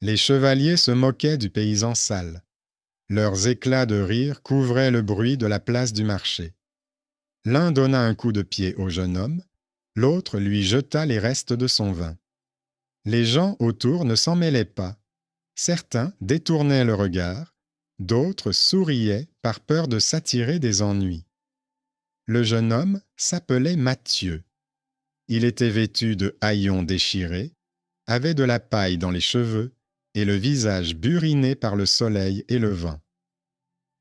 Les chevaliers se moquaient du paysan sale. Leurs éclats de rire couvraient le bruit de la place du marché. L'un donna un coup de pied au jeune homme, l'autre lui jeta les restes de son vin. Les gens autour ne s'en mêlaient pas. Certains détournaient le regard, d'autres souriaient par peur de s'attirer des ennuis. Le jeune homme s'appelait Mathieu. Il était vêtu de haillons déchirés, avait de la paille dans les cheveux et le visage buriné par le soleil et le vent.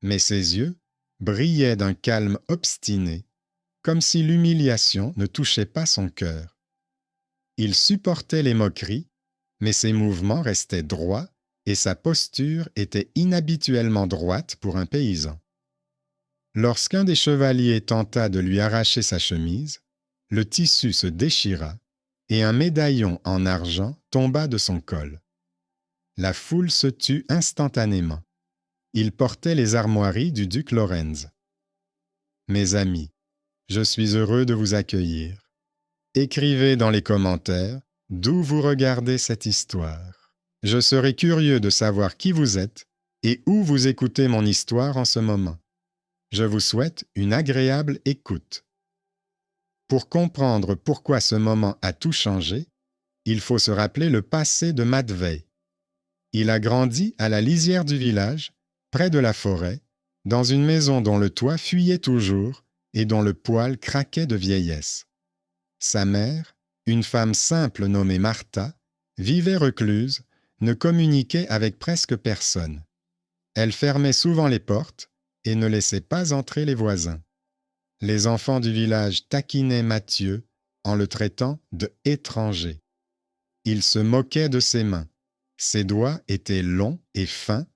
Mais ses yeux brillaient d'un calme obstiné, comme si l'humiliation ne touchait pas son cœur. Il supportait les moqueries, mais ses mouvements restaient droits et sa posture était inhabituellement droite pour un paysan. Lorsqu'un des chevaliers tenta de lui arracher sa chemise, le tissu se déchira et un médaillon en argent tomba de son col. La foule se tut instantanément. Il portait les armoiries du duc Lorenz. Mes amis, je suis heureux de vous accueillir. Écrivez dans les commentaires d'où vous regardez cette histoire. Je serai curieux de savoir qui vous êtes et où vous écoutez mon histoire en ce moment. Je vous souhaite une agréable écoute. Pour comprendre pourquoi ce moment a tout changé, il faut se rappeler le passé de Matvei. Il a grandi à la lisière du village, près de la forêt, dans une maison dont le toit fuyait toujours et dont le poêle craquait de vieillesse. Sa mère, une femme simple nommée Martha, vivait recluse, ne communiquait avec presque personne. Elle fermait souvent les portes et ne laissait pas entrer les voisins. Les enfants du village taquinaient Mathieu en le traitant de étranger. Ils se moquaient de ses mains. Ses doigts étaient longs et fins,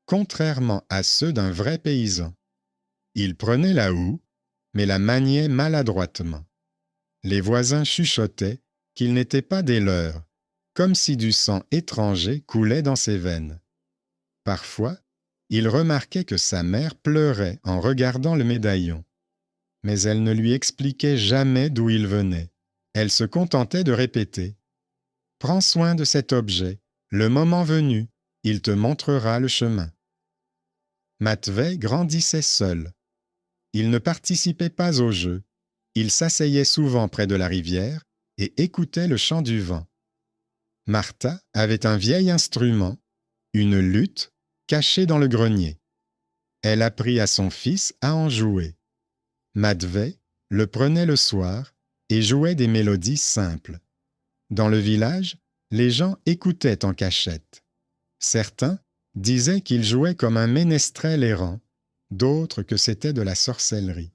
contrairement à ceux d'un vrai paysan. Il prenait la houe, mais la maniait maladroitement. Les voisins chuchotaient qu'il n'était pas des leurs, comme si du sang étranger coulait dans ses veines. Parfois, il remarquait que sa mère pleurait en regardant le médaillon. Mais elle ne lui expliquait jamais d'où il venait. Elle se contentait de répéter « Prends soin de cet objet, le moment venu, il te montrera le chemin. » Matvei grandissait seul. Il ne participait pas au jeu. Il s'asseyait souvent près de la rivière et écoutait le chant du vent. Martha avait un vieil instrument, une luth, cachée dans le grenier. Elle apprit à son fils à en jouer. Matvei le prenait le soir et jouait des mélodies simples. Dans le village, les gens écoutaient en cachette. Certains disaient qu'il jouait comme un ménestrel errant, d'autres que c'était de la sorcellerie.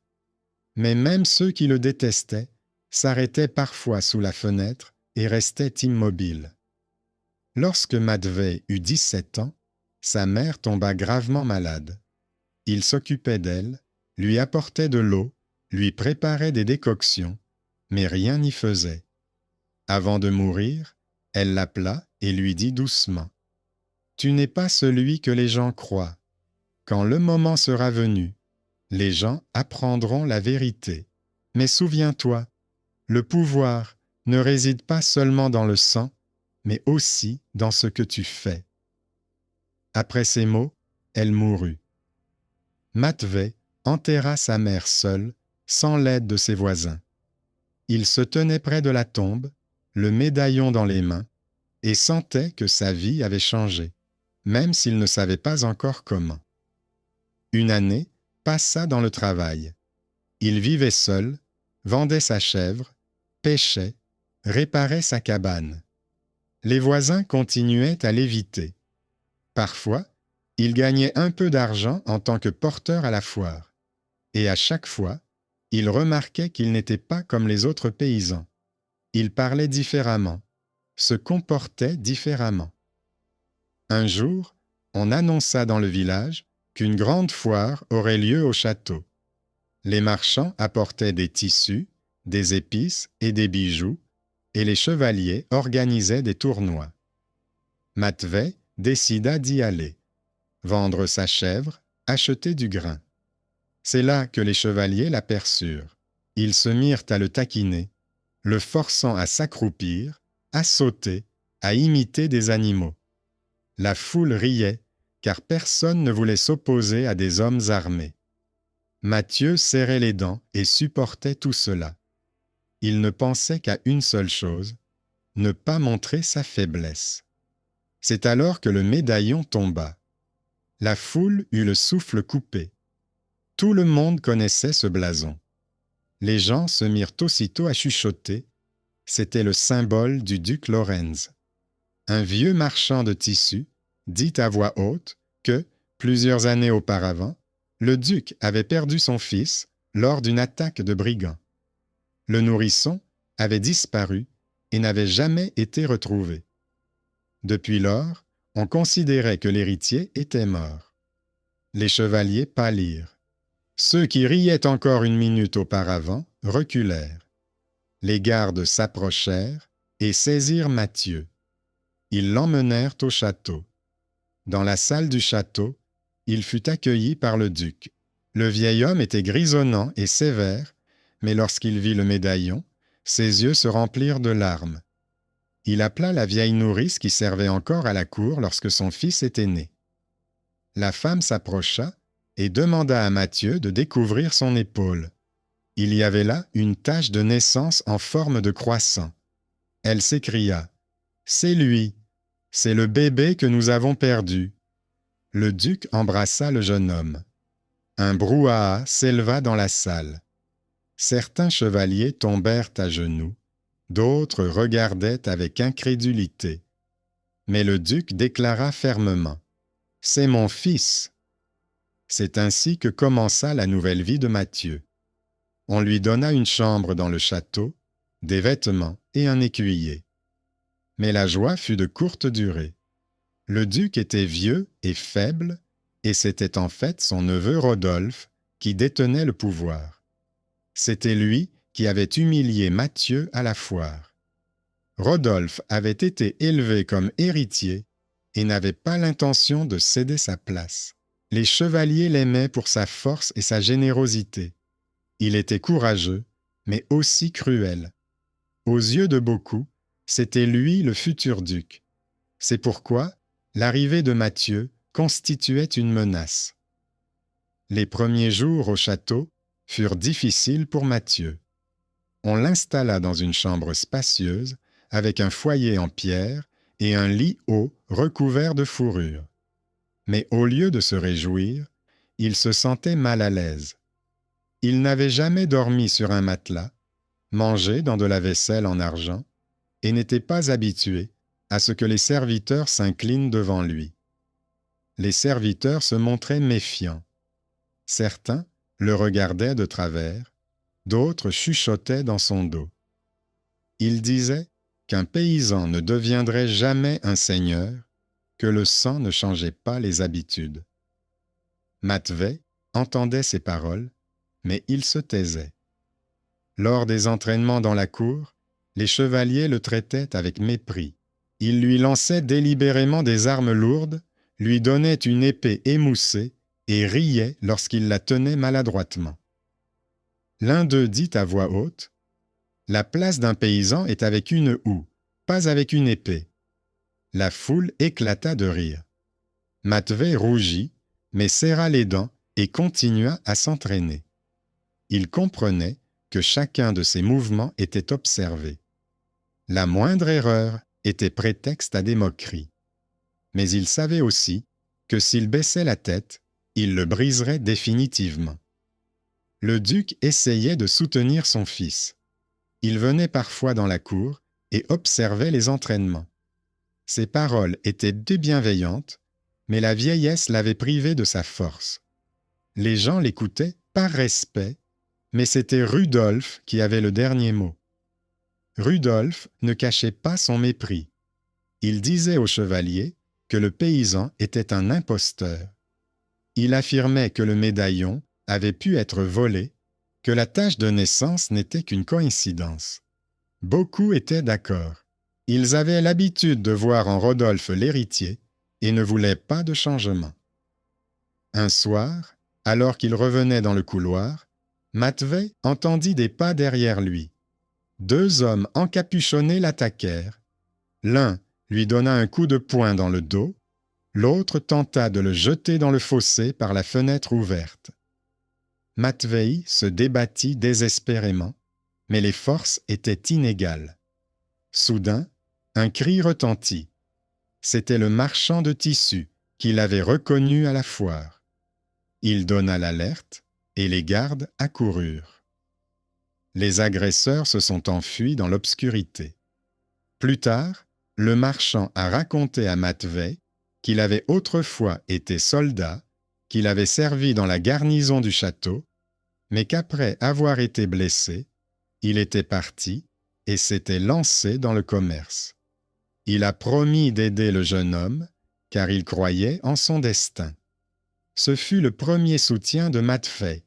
Mais même ceux qui le détestaient s'arrêtaient parfois sous la fenêtre et restaient immobiles. Lorsque Matvei eut 17 ans, sa mère tomba gravement malade. Il s'occupait d'elle, lui apportait de l'eau, lui préparait des décoctions, mais rien n'y faisait. Avant de mourir, elle l'appela et lui dit doucement « Tu n'es pas celui que les gens croient. Quand le moment sera venu, les gens apprendront la vérité. Mais souviens-toi, le pouvoir ne réside pas seulement dans le sang, mais aussi dans ce que tu fais. » Après ces mots, elle mourut. Matvei enterra sa mère seule, sans l'aide de ses voisins. Il se tenait près de la tombe, le médaillon dans les mains, et sentait que sa vie avait changé, même s'il ne savait pas encore comment. Une année passa dans le travail. Il vivait seul, vendait sa chèvre, pêchait, réparait sa cabane. Les voisins continuaient à l'éviter. Parfois, il gagnait un peu d'argent en tant que porteur à la foire. Et à chaque fois, il remarquait qu'il n'était pas comme les autres paysans. Il parlait différemment, se comportait différemment. Un jour, on annonça dans le village qu'une grande foire aurait lieu au château. Les marchands apportaient des tissus, des épices et des bijoux, et les chevaliers organisaient des tournois. Matvei décida d'y aller, vendre sa chèvre, acheter du grain. C'est là que les chevaliers l'aperçurent. Ils se mirent à le taquiner, le forçant à s'accroupir, à sauter, à imiter des animaux. La foule riait, car personne ne voulait s'opposer à des hommes armés. Matthieu serrait les dents et supportait tout cela. Il ne pensait qu'à une seule chose, ne pas montrer sa faiblesse. C'est alors que le médaillon tomba. La foule eut le souffle coupé. Tout le monde connaissait ce blason. Les gens se mirent aussitôt à chuchoter. C'était le symbole du duc Lorenz. Un vieux marchand de tissus dit à voix haute que, plusieurs années auparavant, le duc avait perdu son fils lors d'une attaque de brigands. Le nourrisson avait disparu et n'avait jamais été retrouvé. Depuis lors, on considérait que l'héritier était mort. Les chevaliers pâlirent. Ceux qui riaient encore une minute auparavant reculèrent. Les gardes s'approchèrent et saisirent Matthieu. Ils l'emmenèrent au château. Dans la salle du château, il fut accueilli par le duc. Le vieil homme était grisonnant et sévère, mais lorsqu'il vit le médaillon, ses yeux se remplirent de larmes. Il appela la vieille nourrice qui servait encore à la cour lorsque son fils était né. La femme s'approcha et demanda à Matthieu de découvrir son épaule. Il y avait là une tache de naissance en forme de croissant. Elle s'écria « C'est lui, c'est le bébé que nous avons perdu. » Le duc embrassa le jeune homme. Un brouhaha s'éleva dans la salle. Certains chevaliers tombèrent à genoux, d'autres regardaient avec incrédulité. Mais le duc déclara fermement « C'est mon fils !» C'est ainsi que commença la nouvelle vie de Matthieu. On lui donna une chambre dans le château, des vêtements et un écuyer. Mais la joie fut de courte durée. Le duc était vieux et faible, et c'était en fait son neveu Rodolphe qui détenait le pouvoir. C'était lui qui avait humilié Matthieu à la foire. Rodolphe avait été élevé comme héritier et n'avait pas l'intention de céder sa place. Les chevaliers l'aimaient pour sa force et sa générosité. Il était courageux, mais aussi cruel. Aux yeux de beaucoup, c'était lui le futur duc. C'est pourquoi l'arrivée de Matthieu constituait une menace. Les premiers jours au château furent difficiles pour Matthieu. On l'installa dans une chambre spacieuse avec un foyer en pierre et un lit haut recouvert de fourrure. Mais au lieu de se réjouir, il se sentait mal à l'aise. Il n'avait jamais dormi sur un matelas, mangé dans de la vaisselle en argent, et n'était pas habitué à ce que les serviteurs s'inclinent devant lui. Les serviteurs se montraient méfiants. Certains le regardaient de travers, d'autres chuchotaient dans son dos. Ils disaient qu'un paysan ne deviendrait jamais un seigneur, que le sang ne changeait pas les habitudes. Matvey entendait ces paroles, mais il se taisait. Lors des entraînements dans la cour, les chevaliers le traitaient avec mépris. Ils lui lançaient délibérément des armes lourdes, lui donnaient une épée émoussée et riaient lorsqu'il la tenait maladroitement. L'un d'eux dit à voix haute « La place d'un paysan est avec une houe, pas avec une épée. » La foule éclata de rire. Matvey rougit, mais serra les dents et continua à s'entraîner. Il comprenait que chacun de ses mouvements était observé. La moindre erreur était prétexte à des moqueries. Mais il savait aussi que s'il baissait la tête, il le briserait définitivement. Le duc essayait de soutenir son fils. Il venait parfois dans la cour et observait les entraînements. Ses paroles étaient bienveillantes, mais la vieillesse l'avait privé de sa force. Les gens l'écoutaient par respect, mais c'était Rudolphe qui avait le dernier mot. Rudolphe ne cachait pas son mépris. Il disait au chevalier que le paysan était un imposteur. Il affirmait que le médaillon avait pu être volé, que la tache de naissance n'était qu'une coïncidence. Beaucoup étaient d'accord. Ils avaient l'habitude de voir en Rodolphe l'héritier et ne voulaient pas de changement. Un soir, alors qu'il revenait dans le couloir, Matvey entendit des pas derrière lui. 2 hommes encapuchonnés l'attaquèrent. L'un lui donna un coup de poing dans le dos, l'autre tenta de le jeter dans le fossé par la fenêtre ouverte. Matvei se débattit désespérément, mais les forces étaient inégales. Soudain, un cri retentit. C'était le marchand de tissus qui l'avait reconnu à la foire. Il donna l'alerte et les gardes accoururent. Les agresseurs se sont enfuis dans l'obscurité. Plus tard, le marchand a raconté à Matvei qu'il avait autrefois été soldat, qu'il avait servi dans la garnison du château, mais qu'après avoir été blessé, il était parti et s'était lancé dans le commerce. Il a promis d'aider le jeune homme, car il croyait en son destin. Ce fut le premier soutien de Matvei.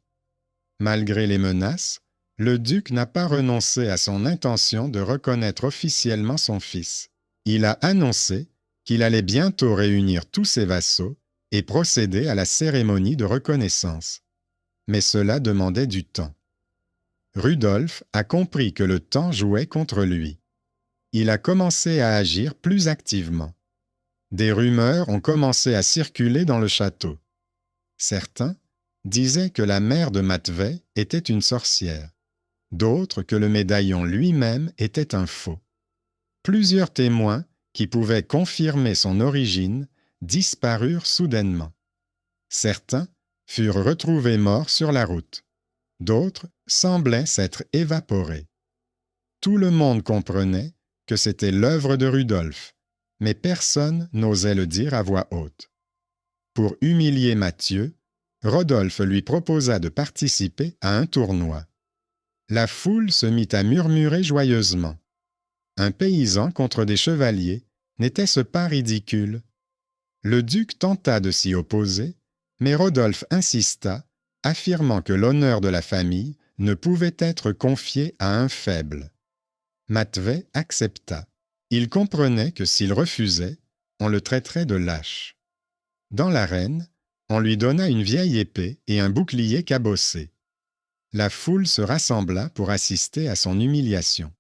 Malgré les menaces, le duc n'a pas renoncé à son intention de reconnaître officiellement son fils. Il a annoncé qu'il allait bientôt réunir tous ses vassaux et procéder à la cérémonie de reconnaissance. Mais cela demandait du temps. Rudolf a compris que le temps jouait contre lui. Il a commencé à agir plus activement. Des rumeurs ont commencé à circuler dans le château. Certains disaient que la mère de Matvei était une sorcière, d'autres que le médaillon lui-même était un faux. Plusieurs témoins qui pouvaient confirmer son origine disparurent soudainement. Certains furent retrouvés morts sur la route. D'autres semblaient s'être évaporés. Tout le monde comprenait que c'était l'œuvre de Rudolf, mais personne n'osait le dire à voix haute. Pour humilier Mathieu, Rodolphe lui proposa de participer à un tournoi. La foule se mit à murmurer joyeusement. Un paysan contre des chevaliers, n'était-ce pas ridicule? Le duc tenta de s'y opposer, mais Rodolphe insista, affirmant que l'honneur de la famille ne pouvait être confié à un faible. Matvei accepta. Il comprenait que s'il refusait, on le traiterait de lâche. Dans l'arène, on lui donna une vieille épée et un bouclier cabossé. La foule se rassembla pour assister à son humiliation.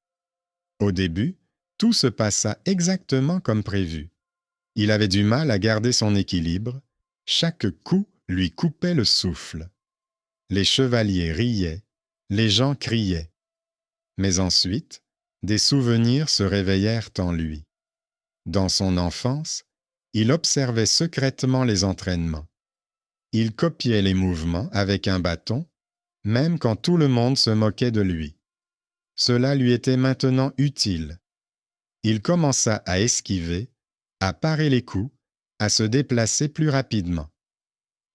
Au début, tout se passa exactement comme prévu. Il avait du mal à garder son équilibre, chaque coup lui coupait le souffle. Les chevaliers riaient, les gens criaient. Mais ensuite, des souvenirs se réveillèrent en lui. Dans son enfance, il observait secrètement les entraînements. Il copiait les mouvements avec un bâton, même quand tout le monde se moquait de lui. Cela lui était maintenant utile. Il commença à esquiver, à parer les coups, à se déplacer plus rapidement.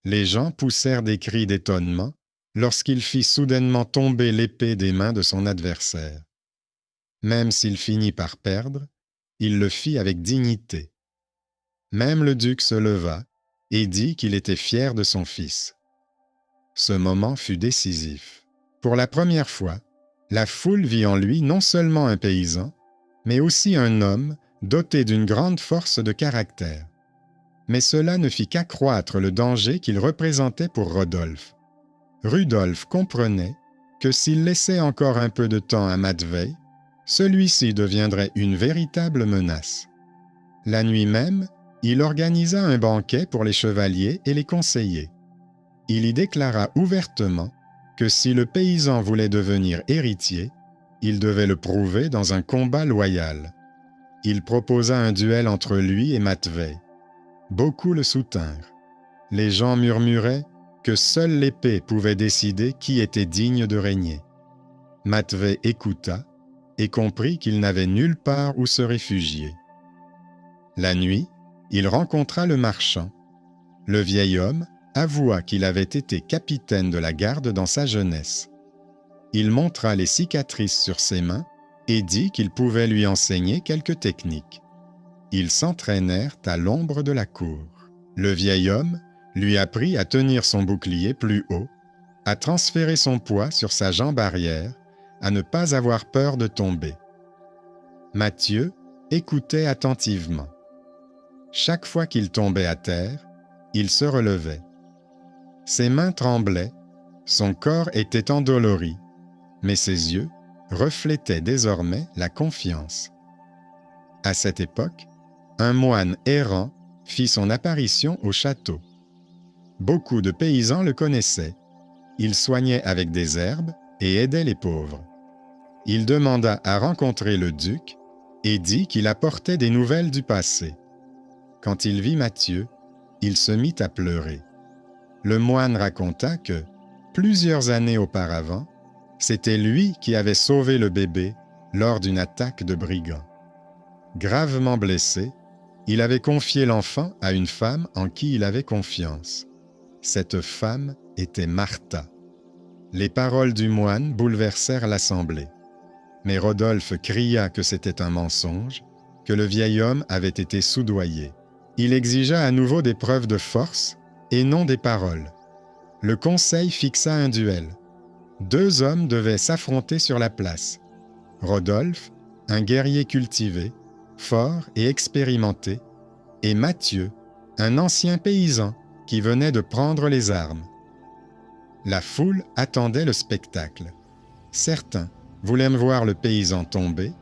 Les gens poussèrent des cris d'étonnement lorsqu'il fit soudainement tomber l'épée des mains de son adversaire. Même s'il finit par perdre, il le fit avec dignité. Même le duc se leva et dit qu'il était fier de son fils. Ce moment fut décisif. Pour la première fois, la foule vit en lui non seulement un paysan, mais aussi un homme doté d'une grande force de caractère. Mais cela ne fit qu'accroître le danger qu'il représentait pour Rodolphe. Rudolf comprenait que s'il laissait encore un peu de temps à Matvei, celui-ci deviendrait une véritable menace. La nuit même, il organisa un banquet pour les chevaliers et les conseillers. Il y déclara ouvertement que si le paysan voulait devenir héritier, il devait le prouver dans un combat loyal. Il proposa un duel entre lui et Matvei. Beaucoup le soutinrent. Les gens murmuraient que seule l'épée pouvait décider qui était digne de régner. Matvei écouta et comprit qu'il n'avait nulle part où se réfugier. La nuit, il rencontra le marchand. Le vieil homme avoua qu'il avait été capitaine de la garde dans sa jeunesse. Il montra les cicatrices sur ses mains et dit qu'il pouvait lui enseigner quelques techniques. Ils s'entraînèrent à l'ombre de la cour. Le vieil homme lui apprit à tenir son bouclier plus haut, à transférer son poids sur sa jambe arrière, à ne pas avoir peur de tomber. Mathieu écoutait attentivement. Chaque fois qu'il tombait à terre, il se relevait. Ses mains tremblaient, son corps était endolori, mais ses yeux reflétaient désormais la confiance. À cette époque, un moine errant fit son apparition au château. Beaucoup de paysans le connaissaient. Il soignait avec des herbes et aidait les pauvres. Il demanda à rencontrer le duc et dit qu'il apportait des nouvelles du passé. Quand il vit Matthieu, il se mit à pleurer. Le moine raconta que, plusieurs années auparavant, c'était lui qui avait sauvé le bébé lors d'une attaque de brigands. Gravement blessé, il avait confié l'enfant à une femme en qui il avait confiance. Cette femme était Martha. Les paroles du moine bouleversèrent l'assemblée. Mais Rodolphe cria que c'était un mensonge, que le vieil homme avait été soudoyé. Il exigea à nouveau des preuves de force et non des paroles. Le conseil fixa un duel. 2 hommes devaient s'affronter sur la place. Rodolphe, un guerrier cultivé, fort et expérimenté, et Matthieu, un ancien paysan qui venait de prendre les armes. La foule attendait le spectacle. Certains voulaient voir le paysan tomber,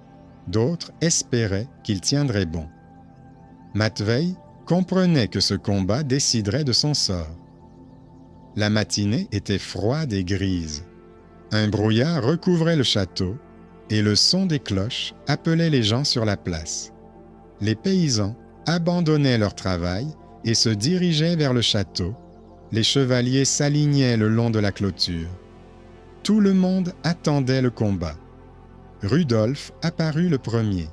d'autres espéraient qu'il tiendrait bon. Matvei comprenait que ce combat déciderait de son sort. La matinée était froide et grise. Un brouillard recouvrait le château et le son des cloches appelait les gens sur la place. Les paysans abandonnaient leur travail et se dirigeaient vers le château. Les chevaliers s'alignaient le long de la clôture. Tout le monde attendait le combat. Rudolf apparut le premier.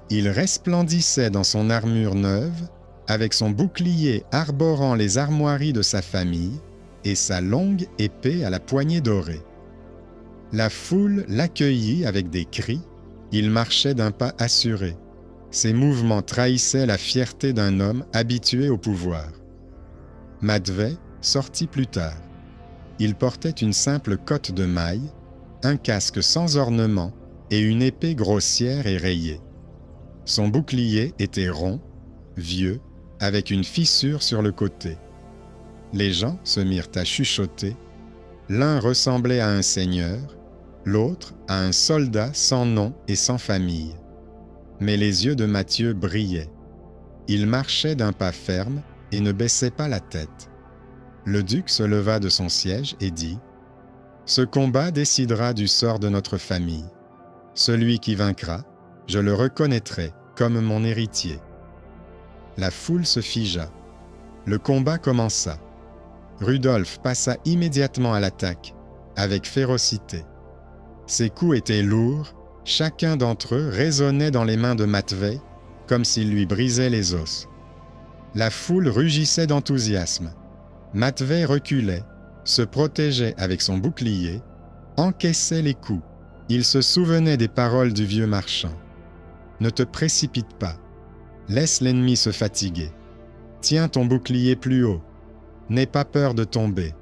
Il resplendissait dans son armure neuve, avec son bouclier arborant les armoiries de sa famille et sa longue épée à la poignée dorée. La foule l'accueillit avec des cris. Il marchait d'un pas assuré. Ses mouvements trahissaient la fierté d'un homme habitué au pouvoir. Matvei sortit plus tard. Il portait une simple cotte de maille, un casque sans ornement et une épée grossière et rayée. Son bouclier était rond, vieux, avec une fissure sur le côté. Les gens se mirent à chuchoter. L'un ressemblait à un seigneur, l'autre à un soldat sans nom et sans famille. Mais les yeux de Matthieu brillaient. Il marchait d'un pas ferme et ne baissait pas la tête. Le duc se leva de son siège et dit : « Ce combat décidera du sort de notre famille. Celui qui vaincra, je le reconnaîtrai comme mon héritier. » La foule se figea. Le combat commença. Rudolf passa immédiatement à l'attaque, avec férocité. Ses coups étaient lourds, chacun d'entre eux résonnait dans les mains de Matvei comme s'il lui brisait les os. La foule rugissait d'enthousiasme. Matvei reculait, se protégeait avec son bouclier, encaissait les coups. Il se souvenait des paroles du vieux marchand. « Ne te précipite pas. Laisse l'ennemi se fatiguer. Tiens ton bouclier plus haut. N'aie pas peur de tomber. »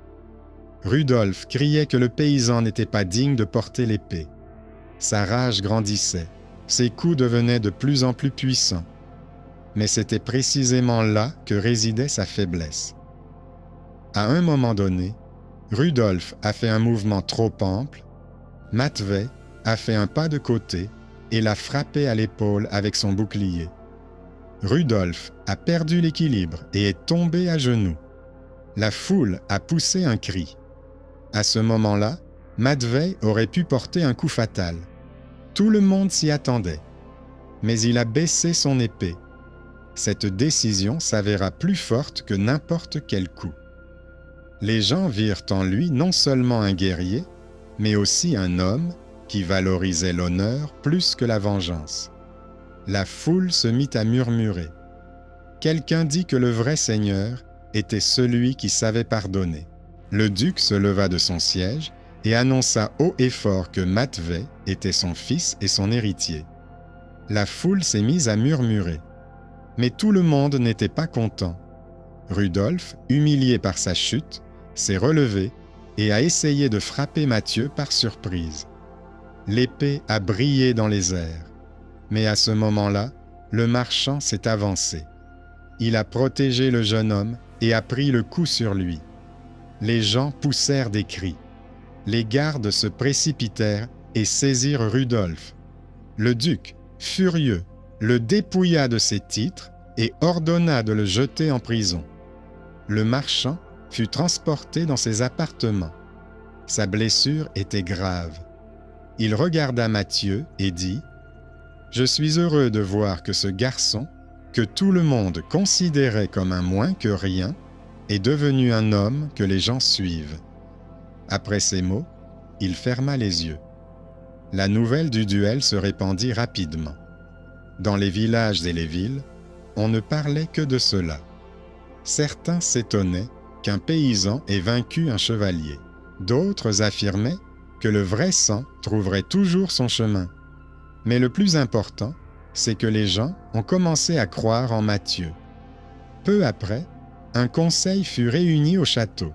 Rudolf criait que le paysan n'était pas digne de porter l'épée. Sa rage grandissait. Ses coups devenaient de plus en plus puissants. Mais c'était précisément là que résidait sa faiblesse. À un moment donné, Rudolf a fait un mouvement trop ample. Matvei a fait un pas de côté et l'a frappé à l'épaule avec son bouclier. Rudolf a perdu l'équilibre et est tombé à genoux. La foule a poussé un cri. À ce moment-là, Matvei aurait pu porter un coup fatal. Tout le monde s'y attendait. Mais il a baissé son épée. Cette décision s'avéra plus forte que n'importe quel coup. Les gens virent en lui non seulement un guerrier, mais aussi un homme qui valorisait l'honneur plus que la vengeance. La foule se mit à murmurer. Quelqu'un dit que le vrai seigneur était celui qui savait pardonner. Le duc se leva de son siège et annonça haut et fort que Matvei était son fils et son héritier. La foule s'est mise à murmurer. Mais tout le monde n'était pas content. Rudolf, humilié par sa chute, s'est relevé et a essayé de frapper Matthieu par surprise. L'épée a brillé dans les airs. Mais à ce moment-là, le marchand s'est avancé. Il a protégé le jeune homme et a pris le coup sur lui. Les gens poussèrent des cris. Les gardes se précipitèrent et saisirent Rudolf. Le duc, furieux, le dépouilla de ses titres et ordonna de le jeter en prison. Le marchand fut transporté dans ses appartements. Sa blessure était grave. Il regarda Matthieu et dit : « Je suis heureux de voir que ce garçon, que tout le monde considérait comme un moins que rien, est devenu un homme que les gens suivent. » Après ces mots, il ferma les yeux. La nouvelle du duel se répandit rapidement. Dans les villages et les villes, on ne parlait que de cela. Certains s'étonnaient qu'un paysan ait vaincu un chevalier. D'autres affirmaient que le vrai sang trouverait toujours son chemin. Mais le plus important, c'est que les gens ont commencé à croire en Matthieu. Peu après, un conseil fut réuni au château.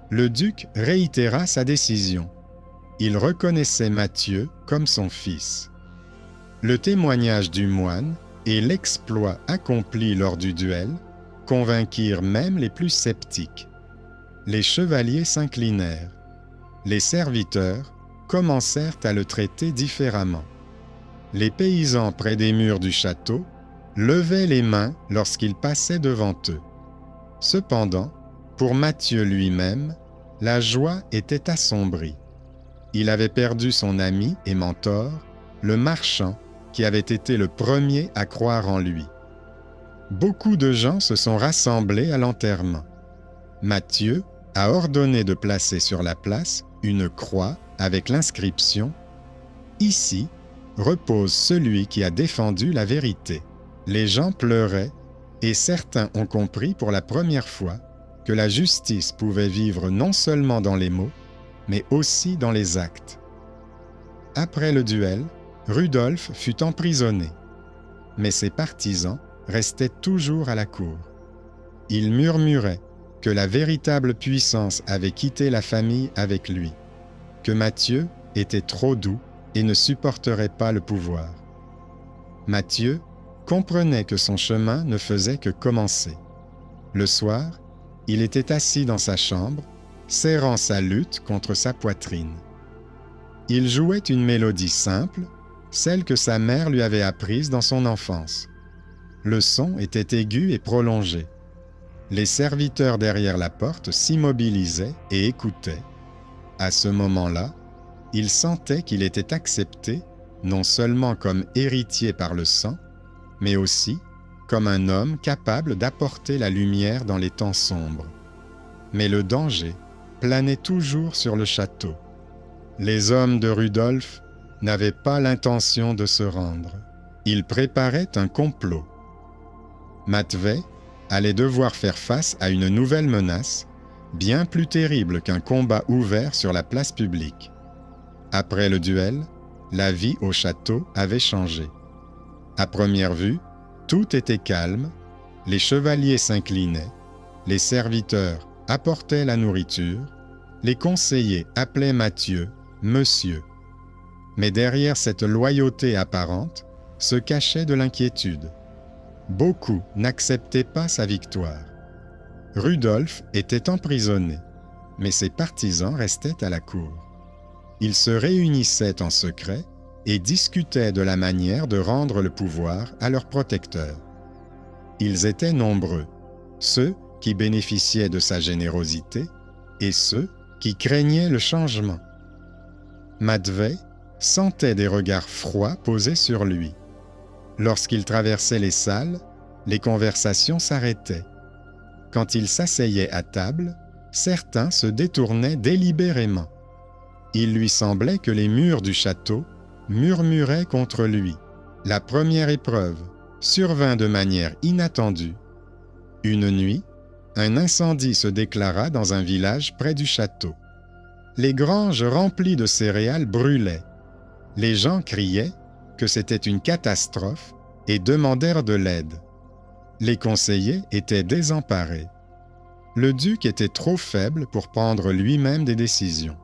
Le duc réitéra sa décision. Il reconnaissait Matthieu comme son fils. Le témoignage du moine et l'exploit accompli lors du duel convainquirent même les plus sceptiques. Les chevaliers s'inclinèrent. Les serviteurs commencèrent à le traiter différemment. Les paysans près des murs du château levaient les mains lorsqu'il passait devant eux. Cependant, pour Matthieu lui-même, la joie était assombrie. Il avait perdu son ami et mentor, le marchand, qui avait été le premier à croire en lui. Beaucoup de gens se sont rassemblés à l'enterrement. Matthieu a ordonné de placer sur la place une croix avec l'inscription « Ici repose celui qui a défendu la vérité ». Les gens pleuraient et certains ont compris pour la première fois que la justice pouvait vivre non seulement dans les mots, mais aussi dans les actes. Après le duel, Rudolf fut emprisonné, mais ses partisans restaient toujours à la cour. Ils murmuraient que la véritable puissance avait quitté la famille avec lui, que Matthieu était trop doux et ne supporterait pas le pouvoir. Matthieu comprenait que son chemin ne faisait que commencer. Le soir, il était assis dans sa chambre, serrant sa lutte contre sa poitrine. Il jouait une mélodie simple, celle que sa mère lui avait apprise dans son enfance. Le son était aigu et prolongé. Les serviteurs derrière la porte s'immobilisaient et écoutaient. À ce moment-là, il sentait qu'il était accepté non seulement comme héritier par le sang, mais aussi comme un homme capable d'apporter la lumière dans les temps sombres. Mais le danger planait toujours sur le château. Les hommes de Rudolf n'avaient pas l'intention de se rendre. Ils préparaient un complot. Matvei allait devoir faire face à une nouvelle menace, bien plus terrible qu'un combat ouvert sur la place publique. Après le duel, la vie au château avait changé. À première vue, tout était calme, les chevaliers s'inclinaient, les serviteurs apportaient la nourriture, les conseillers appelaient Matthieu « Monsieur ». Mais derrière cette loyauté apparente se cachait de l'inquiétude. Beaucoup n'acceptaient pas sa victoire. Rudolf était emprisonné, mais ses partisans restaient à la cour. Ils se réunissaient en secret et discutaient de la manière de rendre le pouvoir à leur protecteur. Ils étaient nombreux, ceux qui bénéficiaient de sa générosité et ceux qui craignaient le changement. Matvei sentait des regards froids posés sur lui. Lorsqu'il traversait les salles, les conversations s'arrêtaient. Quand il s'asseyait à table, certains se détournaient délibérément. Il lui semblait que les murs du château murmuraient contre lui. La première épreuve survint de manière inattendue. Une nuit, un incendie se déclara dans un village près du château. Les granges remplies de céréales brûlaient. Les gens criaient que c'était une catastrophe et demandèrent de l'aide. Les conseillers étaient désemparés. Le duc était trop faible pour prendre lui-même des décisions.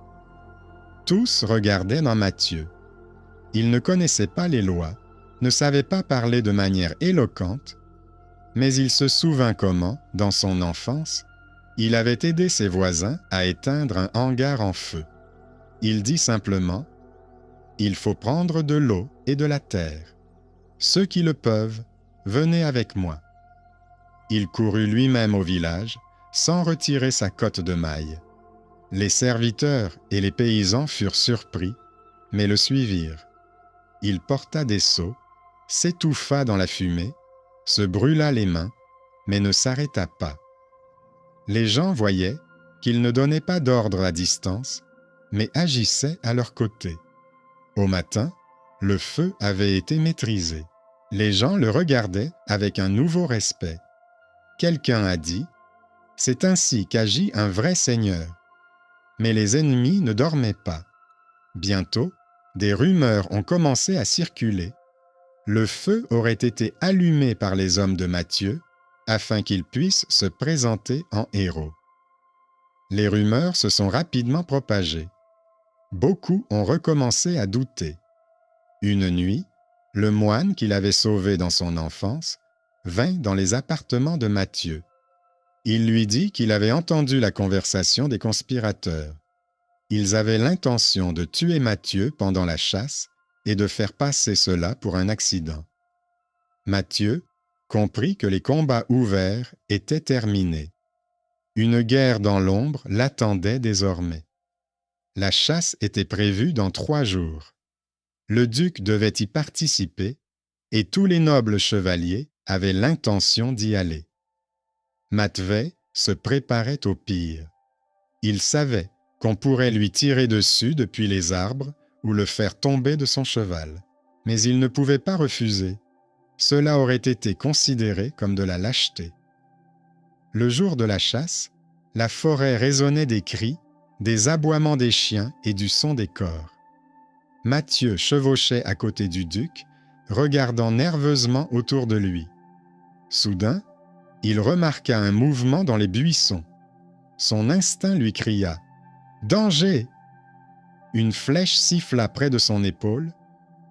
Tous regardaient dans Matthieu. Il ne connaissait pas les lois, ne savait pas parler de manière éloquente, mais il se souvint comment, dans son enfance, il avait aidé ses voisins à éteindre un hangar en feu. Il dit simplement « Il faut prendre de l'eau et de la terre. Ceux qui le peuvent, venez avec moi. » Il courut lui-même au village, sans retirer sa cotte de mailles. Les serviteurs et les paysans furent surpris, mais le suivirent. Il porta des seaux, s'étouffa dans la fumée, se brûla les mains, mais ne s'arrêta pas. Les gens voyaient qu'il ne donnait pas d'ordre à distance, mais agissait à leur côté. Au matin, le feu avait été maîtrisé. Les gens le regardaient avec un nouveau respect. Quelqu'un a dit « C'est ainsi qu'agit un vrai seigneur ». Mais les ennemis ne dormaient pas. Bientôt, des rumeurs ont commencé à circuler. Le feu aurait été allumé par les hommes de Matthieu afin qu'ils puissent se présenter en héros. Les rumeurs se sont rapidement propagées. Beaucoup ont recommencé à douter. Une nuit, le moine qu'il avait sauvé dans son enfance vint dans les appartements de Matthieu. Il lui dit qu'il avait entendu la conversation des conspirateurs. Ils avaient l'intention de tuer Matthieu pendant la chasse et de faire passer cela pour un accident. Matthieu comprit que les combats ouverts étaient terminés. Une guerre dans l'ombre l'attendait désormais. La chasse était prévue dans 3 jours. Le duc devait y participer et tous les nobles chevaliers avaient l'intention d'y aller. Matvei se préparait au pire. Il savait qu'on pourrait lui tirer dessus depuis les arbres ou le faire tomber de son cheval. Mais il ne pouvait pas refuser. Cela aurait été considéré comme de la lâcheté. Le jour de la chasse, la forêt résonnait des cris, des aboiements des chiens et du son des cors. Matthieu chevauchait à côté du duc, regardant nerveusement autour de lui. Soudain, il remarqua un mouvement dans les buissons. Son instinct lui cria « Danger !» Une flèche siffla près de son épaule.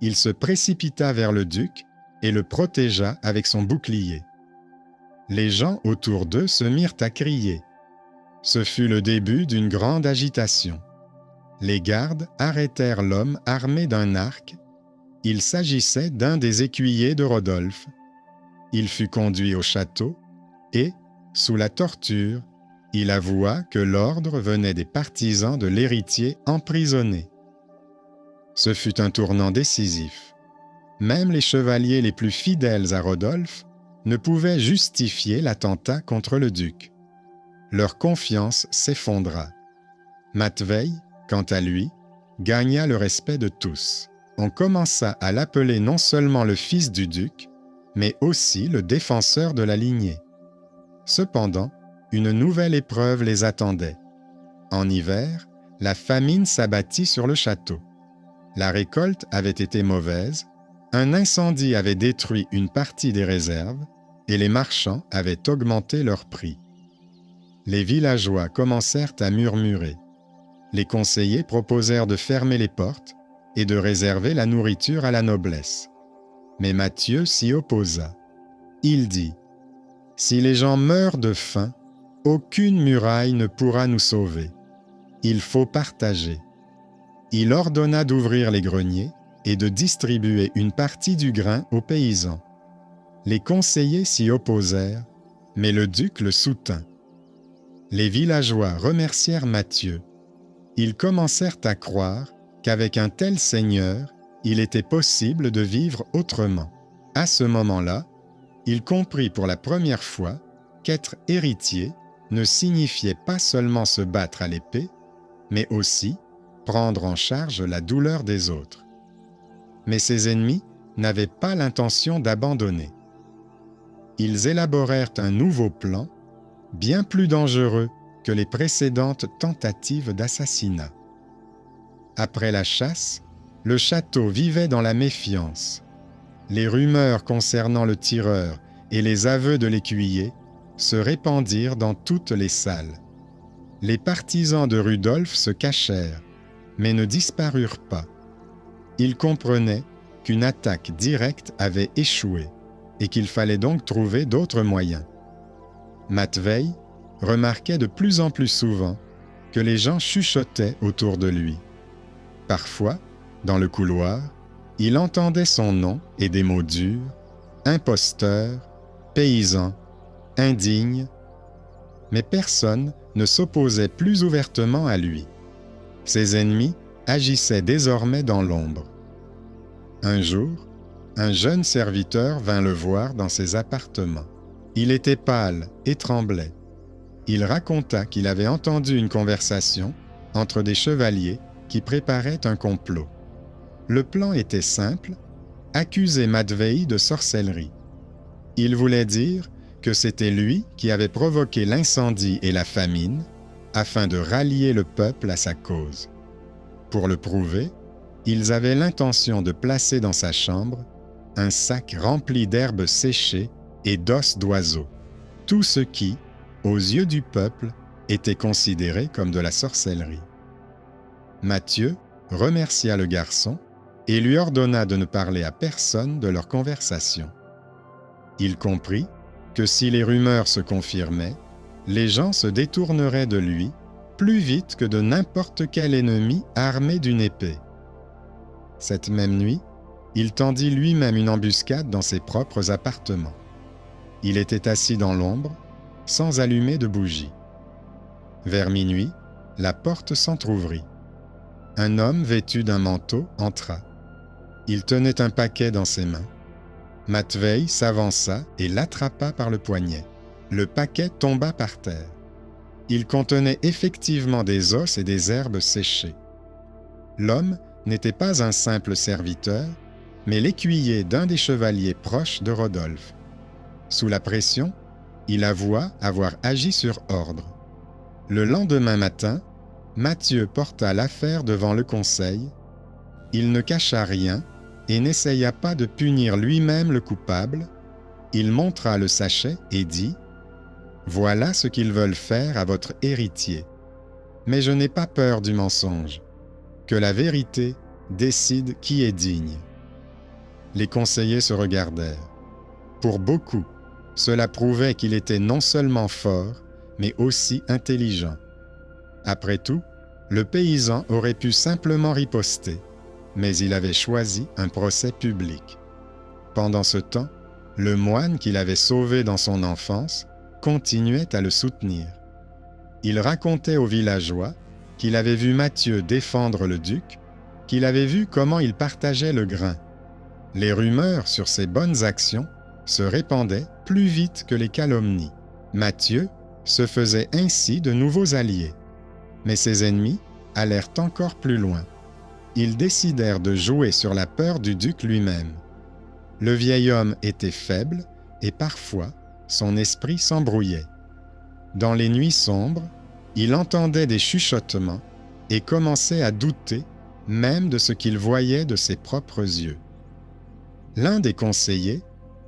Il se précipita vers le duc et le protégea avec son bouclier. Les gens autour d'eux se mirent à crier. Ce fut le début d'une grande agitation. Les gardes arrêtèrent l'homme armé d'un arc. Il s'agissait d'un des écuyers de Rodolphe. Il fut conduit au château et, sous la torture, il avoua que l'ordre venait des partisans de l'héritier emprisonné. Ce fut un tournant décisif. Même les chevaliers les plus fidèles à Rodolphe ne pouvaient justifier l'attentat contre le duc. Leur confiance s'effondra. Matvei, quant à lui, gagna le respect de tous. On commença à l'appeler non seulement le fils du duc, mais aussi le défenseur de la lignée. Cependant, une nouvelle épreuve les attendait. En hiver, la famine s'abattit sur le château. La récolte avait été mauvaise, un incendie avait détruit une partie des réserves et les marchands avaient augmenté leurs prix. Les villageois commencèrent à murmurer. Les conseillers proposèrent de fermer les portes et de réserver la nourriture à la noblesse. Mais Matthieu s'y opposa. Il dit « Si les gens meurent de faim, aucune muraille ne pourra nous sauver. Il faut partager. » Il ordonna d'ouvrir les greniers et de distribuer une partie du grain aux paysans. Les conseillers s'y opposèrent, mais le duc le soutint. Les villageois remercièrent Matthieu. Ils commencèrent à croire qu'avec un tel seigneur, il était possible de vivre autrement. À ce moment-là, il comprit pour la première fois qu'être héritier ne signifiait pas seulement se battre à l'épée, mais aussi prendre en charge la douleur des autres. Mais ses ennemis n'avaient pas l'intention d'abandonner. Ils élaborèrent un nouveau plan, bien plus dangereux que les précédentes tentatives d'assassinat. Après la chasse, le château vivait dans la méfiance. Les rumeurs concernant le tireur et les aveux de l'écuyer se répandirent dans toutes les salles. Les partisans de Rudolf se cachèrent, mais ne disparurent pas. Ils comprenaient qu'une attaque directe avait échoué et qu'il fallait donc trouver d'autres moyens. Matvei remarquait de plus en plus souvent que les gens chuchotaient autour de lui. Parfois, dans le couloir, il entendait son nom et des mots durs, imposteur, paysan, indigne, mais personne ne s'opposait plus ouvertement à lui. Ses ennemis agissaient désormais dans l'ombre. Un jour, un jeune serviteur vint le voir dans ses appartements. Il était pâle et tremblait. Il raconta qu'il avait entendu une conversation entre des chevaliers qui préparaient un complot. Le plan était simple, accuser Matvei de sorcellerie. Il voulait dire que c'était lui qui avait provoqué l'incendie et la famine afin de rallier le peuple à sa cause. Pour le prouver, ils avaient l'intention de placer dans sa chambre un sac rempli d'herbes séchées et d'os d'oiseaux, tout ce qui, aux yeux du peuple, était considéré comme de la sorcellerie. Matthieu remercia le garçon et lui ordonna de ne parler à personne de leur conversation. Il comprit que si les rumeurs se confirmaient, les gens se détourneraient de lui plus vite que de n'importe quel ennemi armé d'une épée. Cette même nuit, il tendit lui-même une embuscade dans ses propres appartements. Il était assis dans l'ombre, sans allumer de bougie. Vers minuit, la porte s'entr'ouvrit. Un homme vêtu d'un manteau entra. Il tenait un paquet dans ses mains. Matvei s'avança et l'attrapa par le poignet. Le paquet tomba par terre. Il contenait effectivement des os et des herbes séchées. L'homme n'était pas un simple serviteur, mais l'écuyer d'un des chevaliers proches de Rodolphe. Sous la pression, il avoua avoir agi sur ordre. Le lendemain matin, Matthieu porta l'affaire devant le conseil. Il ne cacha rien et n'essaya pas de punir lui-même le coupable. Il montra le sachet et dit « Voilà ce qu'ils veulent faire à votre héritier. Mais je n'ai pas peur du mensonge. Que la vérité décide qui est digne. » Les conseillers se regardèrent. Pour beaucoup, cela prouvait qu'il était non seulement fort, mais aussi intelligent. Après tout, le paysan aurait pu simplement riposter, mais il avait choisi un procès public. Pendant ce temps, le moine qu'il avait sauvé dans son enfance continuait à le soutenir. Il racontait aux villageois qu'il avait vu Matthieu défendre le duc, qu'il avait vu comment il partageait le grain. Les rumeurs sur ses bonnes actions se répandaient plus vite que les calomnies. Matthieu se faisait ainsi de nouveaux alliés. Mais ses ennemis allèrent encore plus loin. Ils décidèrent de jouer sur la peur du duc lui-même. Le vieil homme était faible et parfois son esprit s'embrouillait. Dans les nuits sombres, il entendait des chuchotements et commençait à douter même de ce qu'il voyait de ses propres yeux. L'un des conseillers,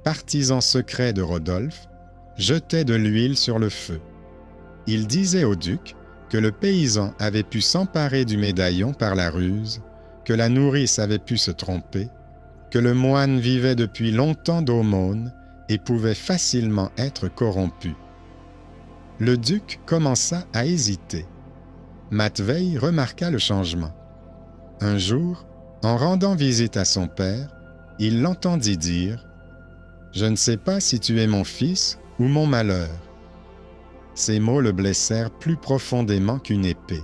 partisan secret de Rodolphe, jetait de l'huile sur le feu. Il disait au duc que le paysan avait pu s'emparer du médaillon par la ruse, que la nourrice avait pu se tromper, que le moine vivait depuis longtemps d'aumône et pouvait facilement être corrompu. Le duc commença à hésiter. Matvei remarqua le changement. Un jour, en rendant visite à son père, il l'entendit dire « Je ne sais pas si tu es mon fils ou mon malheur. » Ces mots le blessèrent plus profondément qu'une épée.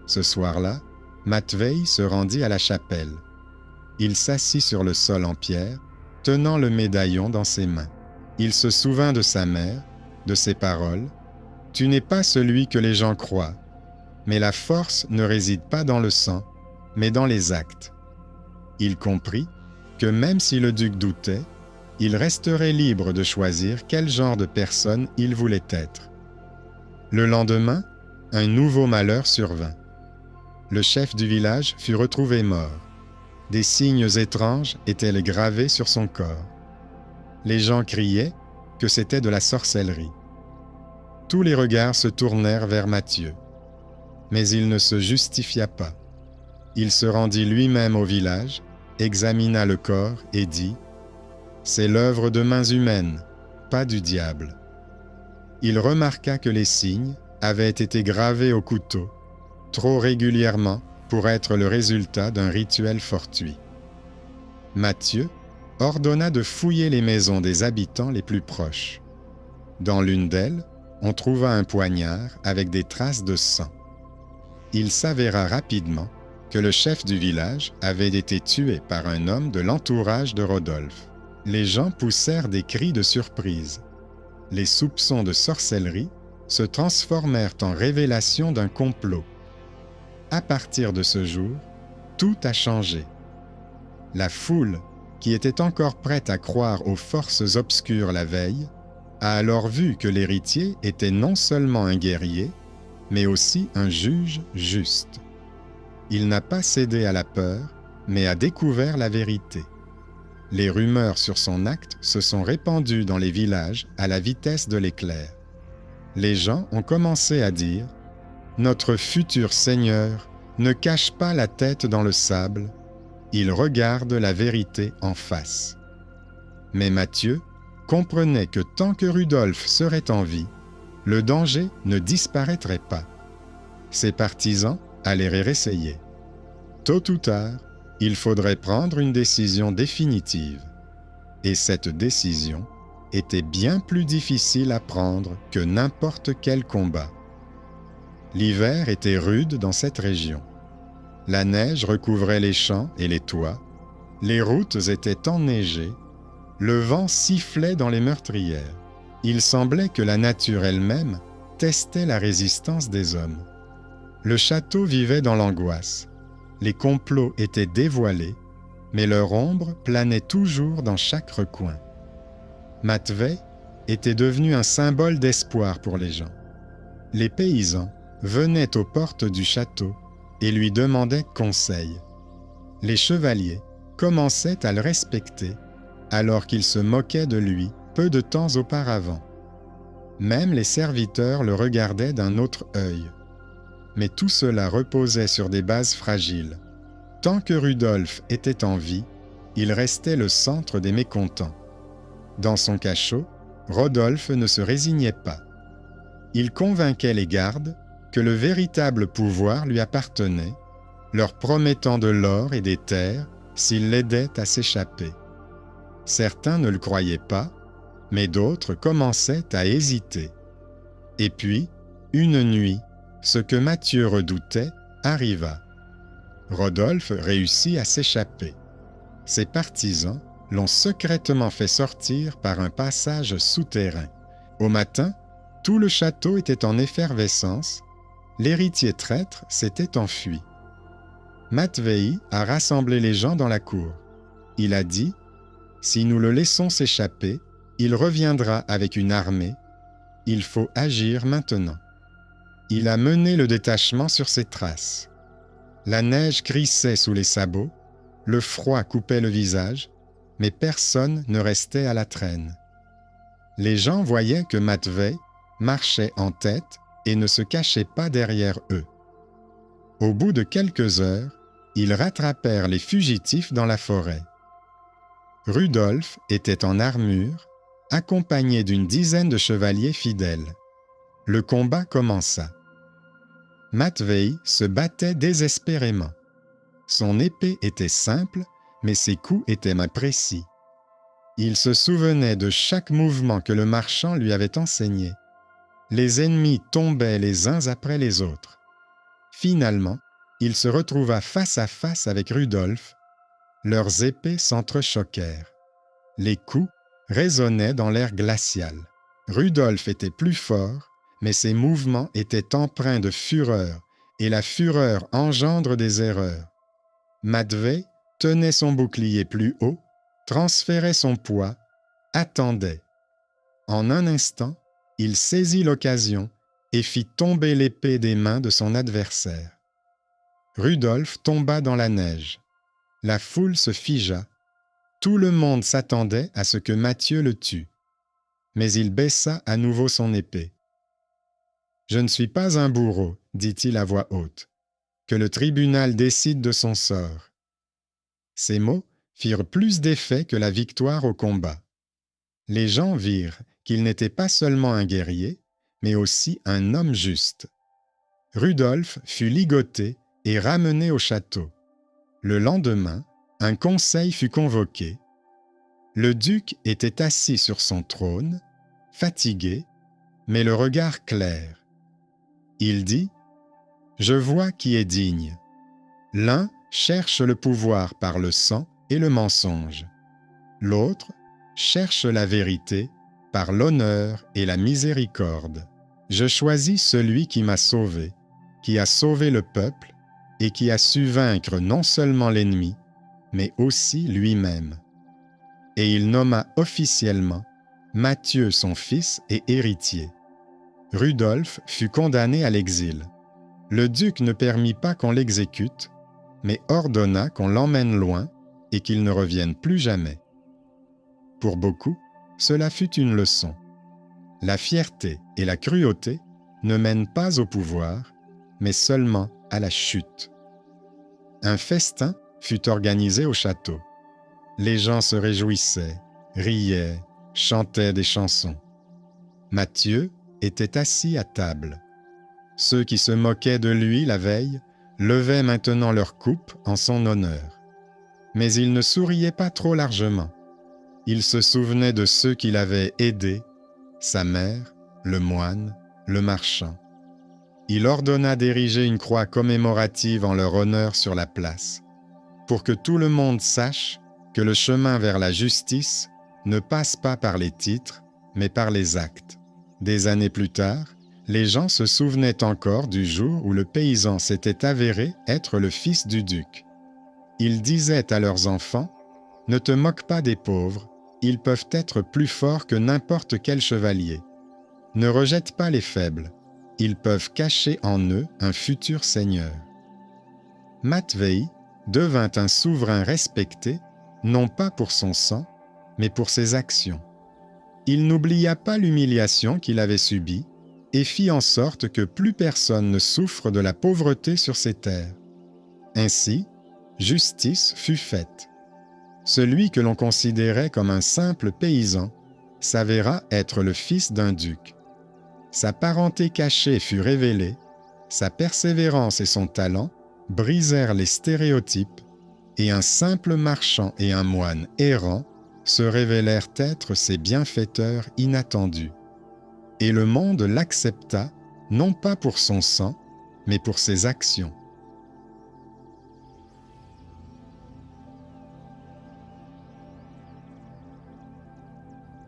Ce soir-là, Matvei se rendit à la chapelle. Il s'assit sur le sol en pierre, tenant le médaillon dans ses mains. Il se souvint de sa mère, de ses paroles. « Tu n'es pas celui que les gens croient, mais la force ne réside pas dans le sang, mais dans les actes. » Il comprit que même si le duc doutait, il resterait libre de choisir quel genre de personne il voulait être. Le lendemain, un nouveau malheur survint. Le chef du village fut retrouvé mort. Des signes étranges étaient gravés sur son corps. Les gens criaient que c'était de la sorcellerie. Tous les regards se tournèrent vers Matthieu. Mais il ne se justifia pas. Il se rendit lui-même au village, examina le corps et dit « C'est l'œuvre de mains humaines, pas du diable. » Il remarqua que les signes avaient été gravés au couteau, trop régulièrement pour être le résultat d'un rituel fortuit. Matthieu ordonna de fouiller les maisons des habitants les plus proches. Dans l'une d'elles, on trouva un poignard avec des traces de sang. Il s'avéra rapidement que le chef du village avait été tué par un homme de l'entourage de Rodolphe. Les gens poussèrent des cris de surprise. Les soupçons de sorcellerie se transformèrent en révélation d'un complot. À partir de ce jour, tout a changé. La foule, qui était encore prête à croire aux forces obscures la veille, a alors vu que l'héritier était non seulement un guerrier, mais aussi un juge juste. Il n'a pas cédé à la peur, mais a découvert la vérité. Les rumeurs sur son acte se sont répandues dans les villages à la vitesse de l'éclair. Les gens ont commencé à dire « Notre futur Seigneur ne cache pas la tête dans le sable, il regarde la vérité en face. » Mais Mathieu comprenait que tant que Rudolf serait en vie, le danger ne disparaîtrait pas. Ses partisans allaient réessayer. Tôt ou tard, il faudrait prendre une décision définitive. Et cette décision était bien plus difficile à prendre que n'importe quel combat. L'hiver était rude dans cette région. La neige recouvrait les champs et les toits, les routes étaient enneigées, le vent sifflait dans les meurtrières. Il semblait que la nature elle-même testait la résistance des hommes. Le château vivait dans l'angoisse. Les complots étaient dévoilés, mais leur ombre planait toujours dans chaque recoin. Matvei était devenu un symbole d'espoir pour les gens. Les paysans venaient aux portes du château et lui demandaient conseil. Les chevaliers commençaient à le respecter alors qu'il se moquait de lui peu de temps auparavant. Même les serviteurs le regardaient d'un autre œil. Mais tout cela reposait sur des bases fragiles. Tant que Rudolf était en vie, il restait le centre des mécontents. Dans son cachot, Rodolphe ne se résignait pas. Il convainquait les gardes que le véritable pouvoir lui appartenait, leur promettant de l'or et des terres s'il l'aidait à s'échapper. Certains ne le croyaient pas, mais d'autres commençaient à hésiter. Et puis, une nuit, ce que Mathieu redoutait arriva. Rodolphe réussit à s'échapper. Ses partisans l'ont secrètement fait sortir par un passage souterrain. Au matin, tout le château était en effervescence. L'héritier traître s'était enfui. Matvei a rassemblé les gens dans la cour. Il a dit « Si nous le laissons s'échapper, il reviendra avec une armée. Il faut agir maintenant. » Il a mené le détachement sur ses traces. La neige crissait sous les sabots, le froid coupait le visage, mais personne ne restait à la traîne. Les gens voyaient que Matvei marchait en tête et ne se cachait pas derrière eux. Au bout de quelques heures, ils rattrapèrent les fugitifs dans la forêt. Rudolf était en armure, accompagné d'une dizaine de chevaliers fidèles. Le combat commença. Matvei se battait désespérément. Son épée était simple, mais ses coups étaient précis. Il se souvenait de chaque mouvement que le marchand lui avait enseigné. Les ennemis tombaient les uns après les autres. Finalement, il se retrouva face à face avec Rudolf. Leurs épées s'entrechoquèrent. Les coups résonnaient dans l'air glacial. Rudolf était plus fort, mais ses mouvements étaient empreints de fureur, et la fureur engendre des erreurs. Matvei tenait son bouclier plus haut, transférait son poids, attendait. En un instant, il saisit l'occasion et fit tomber l'épée des mains de son adversaire. Rudolf tomba dans la neige. La foule se figea. Tout le monde s'attendait à ce que Mathieu le tue. Mais il baissa à nouveau son épée. « Je ne suis pas un bourreau, dit-il à voix haute. Que le tribunal décide de son sort. » Ces mots firent plus d'effet que la victoire au combat. Les gens virent qu'il n'était pas seulement un guerrier, mais aussi un homme juste. Rudolf fut ligoté et ramené au château. Le lendemain, un conseil fut convoqué. Le duc était assis sur son trône, fatigué, mais le regard clair. Il dit « Je vois qui est digne. L'un cherche le pouvoir par le sang et le mensonge. L'autre cherche la vérité par l'honneur et la miséricorde. Je choisis celui qui m'a sauvé, qui a sauvé le peuple et qui a su vaincre non seulement l'ennemi, mais aussi lui-même. » Et il nomma officiellement Matthieu son fils et héritier. Rudolf fut condamné à l'exil. Le duc ne permit pas qu'on l'exécute, mais ordonna qu'on l'emmène loin et qu'il ne revienne plus jamais. Pour beaucoup, cela fut une leçon. La fierté et la cruauté ne mènent pas au pouvoir, mais seulement à la chute. Un festin fut organisé au château. Les gens se réjouissaient, riaient, chantaient des chansons. Matthieu était assis à table. Ceux qui se moquaient de lui la veille levaient maintenant leur coupe en son honneur. Mais il ne souriait pas trop largement. Il se souvenait de ceux qui l'avaient aidé, sa mère, le moine, le marchand. Il ordonna d'ériger une croix commémorative en leur honneur sur la place, pour que tout le monde sache que le chemin vers la justice ne passe pas par les titres, mais par les actes. Des années plus tard, les gens se souvenaient encore du jour où le paysan s'était avéré être le fils du duc. Ils disaient à leurs enfants « Ne te moque pas des pauvres, ils peuvent être plus forts que n'importe quel chevalier. Ne rejette pas les faibles, ils peuvent cacher en eux un futur seigneur. » Matvei devint un souverain respecté, non pas pour son sang, mais pour ses actions. Il n'oublia pas l'humiliation qu'il avait subie et fit en sorte que plus personne ne souffre de la pauvreté sur ses terres. Ainsi, justice fut faite. Celui que l'on considérait comme un simple paysan s'avéra être le fils d'un duc. Sa parenté cachée fut révélée, sa persévérance et son talent brisèrent les stéréotypes, et un simple marchand et un moine errant se révélèrent être ses bienfaiteurs inattendus. Et le monde l'accepta, non pas pour son sang, mais pour ses actions.